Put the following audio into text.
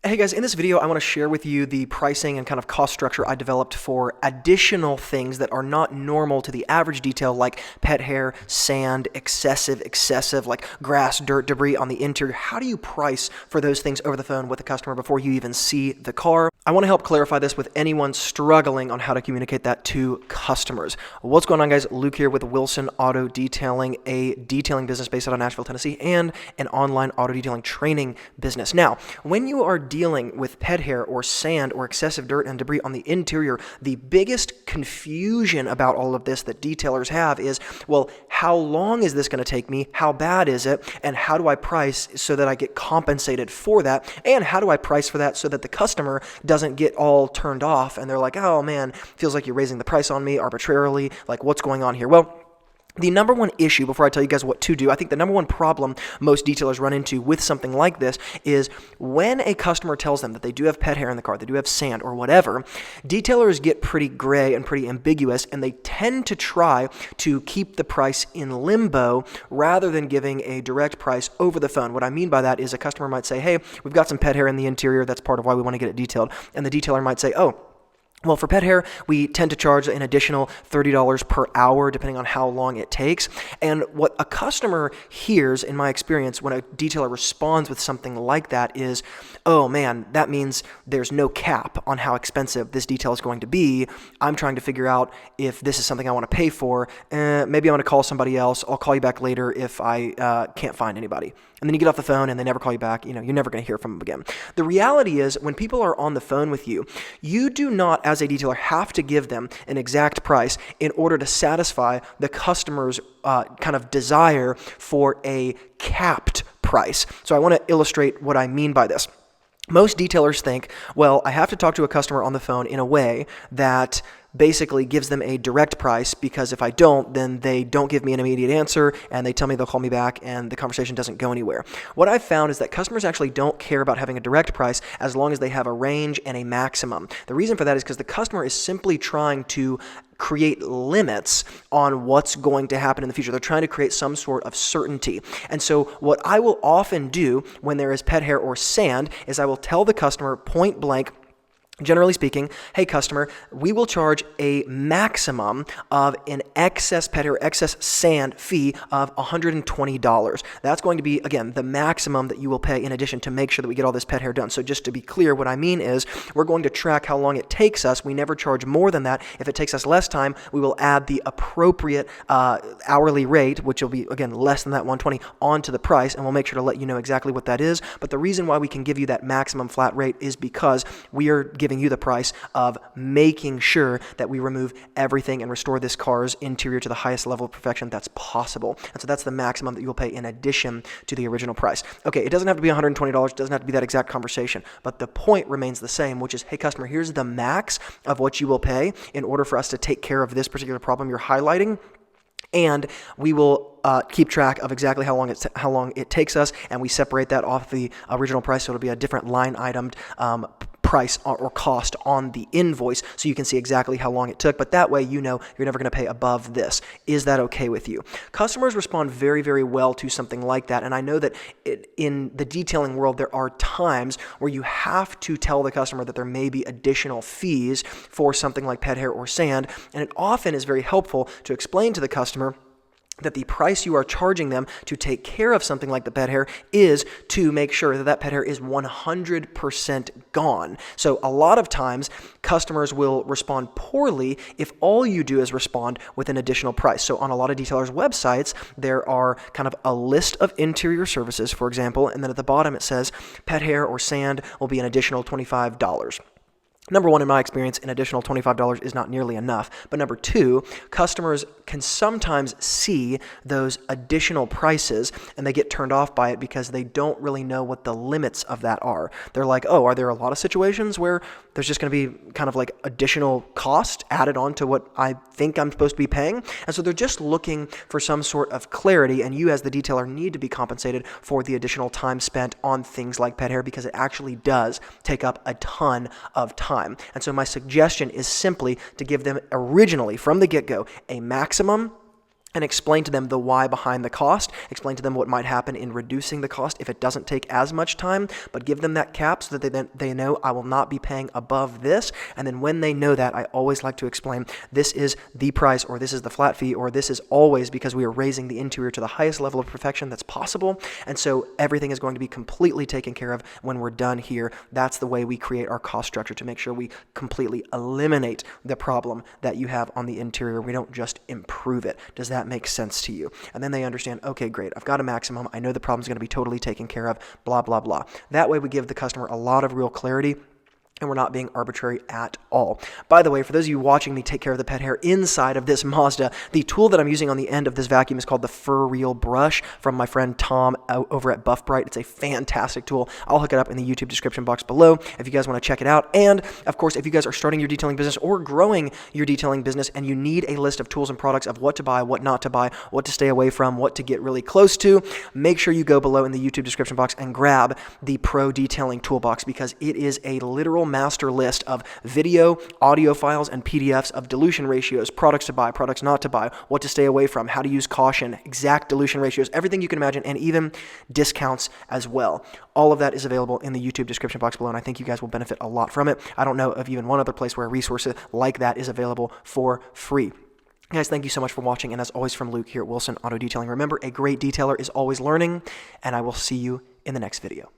Hey guys, in this video I want to share with you the pricing and kind of cost structure I developed for additional things that are not normal to the average detail, like pet hair, sand, excessive, like grass, dirt, debris on the interior. How do you price for those things over the phone with the customer before you even see the car? I want to help clarify this with anyone struggling on how to communicate that to customers. What's going on, guys? Luke here with Wilson Auto Detailing, a detailing business based out of Nashville, Tennessee, and an online auto detailing training business. Now, when you are dealing with pet hair or sand or excessive dirt and debris on the interior, the biggest confusion about all of this that detailers have is, well, how long is this going to take me? How bad is it? And how do I price so that I get compensated for that? And how do I price for that so that the customer doesn't get all turned off and they're like, oh man, feels like you're raising the price on me arbitrarily. Like, what's going on here? Well, the number one issue, before I tell you guys what to do, I think the number one problem most detailers run into with something like this is when a customer tells them that they do have pet hair in the car, they do have sand or whatever, detailers get pretty gray and pretty ambiguous, and they tend to try to keep the price in limbo rather than giving a direct price over the phone. What I mean by that is a customer might say, hey, we've got some pet hair in the interior, that's part of why we want to get it detailed, and the detailer might say, oh, well, for pet hair, we tend to charge an additional $30 per hour, depending on how long it takes. And what a customer hears, in my experience, when a detailer responds with something like that is, oh man, that means there's no cap on how expensive this detail is going to be. I'm trying to figure out if this is something I want to pay for. Maybe I'm going to call somebody else. I'll call you back later if I can't find anybody. And then you get off the phone and they never call you back. You're never going to hear from them again. The reality is, when people are on the phone with you, you do not, as a detailer, have to give them an exact price in order to satisfy the customer's kind of desire for a capped price. So I want to illustrate what I mean by this. Most detailers think, well, I have to talk to a customer on the phone in a way that basically gives them a direct price, because if I don't, then they don't give me an immediate answer and they tell me they'll call me back and the conversation doesn't go anywhere. What I've found is that customers actually don't care about having a direct price as long as they have a range and a maximum. The reason for that is because the customer is simply trying to create limits on what's going to happen in the future. They're trying to create some sort of certainty. And so what I will often do when there is pet hair or sand is I will tell the customer point blank, generally speaking, hey customer, we will charge a maximum of an excess pet hair, excess sand fee of $120. That's going to be, again, the maximum that you will pay in addition to make sure that we get all this pet hair done. So just to be clear, what I mean is we're going to track how long it takes us. We never charge more than that. If it takes us less time, we will add the appropriate hourly rate, which will be, again, less than that 120 onto the price, and we'll make sure to let you know exactly what that is. But the reason why we can give you that maximum flat rate is because we are giving you the price of making sure that we remove everything and restore this car's interior to the highest level of perfection that's possible. And so that's the maximum that you'll pay in addition to the original price. Okay, it doesn't have to be $120, it doesn't have to be that exact conversation, but the point remains the same, which is, hey customer, here's the max of what you will pay in order for us to take care of this particular problem you're highlighting. And we will keep track of exactly how long it takes us, and we separate that off the original price, so it'll be a different line itemed price or cost on the invoice, so you can see exactly how long it took. But that way, you know you're never going to pay above this. Is that okay with you? Customers respond very, very well to something like that, and I know that in the detailing world, there are times where you have to tell the customer that there may be additional fees for something like pet hair or sand, and it often is very helpful to explain to the customer that the price you are charging them to take care of something like the pet hair is to make sure that that pet hair is 100% gone. So a lot of times, customers will respond poorly if all you do is respond with an additional price. So on a lot of detailers' websites, there are kind of a list of interior services, for example, and then at the bottom it says pet hair or sand will be an additional $25. Number one, in my experience, an additional $25 is not nearly enough. But number two, customers can sometimes see those additional prices and they get turned off by it because they don't really know what the limits of that are. They're like, oh, are there a lot of situations where there's just going to be kind of like additional cost added on to what I think I'm supposed to be paying? And so they're just looking for some sort of clarity, and you as the detailer need to be compensated for the additional time spent on things like pet hair, because it actually does take up a ton of time. And so my suggestion is simply to give them originally, from the get-go, a maximum and explain to them the why behind the cost, explain to them what might happen in reducing the cost if it doesn't take as much time, but give them that cap so that they know I will not be paying above this. And then when they know that, I always like to explain this is the price, or this is the flat fee, or this is always because we are raising the interior to the highest level of perfection that's possible. And so everything is going to be completely taken care of when we're done here. That's the way we create our cost structure, to make sure we completely eliminate the problem that you have on the interior. We don't just improve it. Does that make sense to you? And then they understand, okay, great, I've got a maximum. I know the problem's going to be totally taken care of, blah, blah, blah. That way we give the customer a lot of real clarity, and we're not being arbitrary at all. By the way, for those of you watching me take care of the pet hair inside of this Mazda, the tool that I'm using on the end of this vacuum is called the Fur Reel Brush from my friend Tom over at Buff Bright. It's a fantastic tool. I'll hook it up in the YouTube description box below if you guys want to check it out. And of course, if you guys are starting your detailing business or growing your detailing business and you need a list of tools and products of what to buy, what not to buy, what to stay away from, what to get really close to, make sure you go below in the YouTube description box and grab the Pro Detailing Toolbox, because it is a literal master list of video, audio files, and PDFs of dilution ratios, products to buy, products not to buy, what to stay away from, how to use caution, exact dilution ratios, everything you can imagine, and even discounts as well. All of that is available in the YouTube description box below, and I think you guys will benefit a lot from it. I don't know of even one other place where a resource like that is available for free. Guys, thank you so much for watching, and as always from Luke here at Wilson Auto Detailing, remember, a great detailer is always learning, and I will see you in the next video.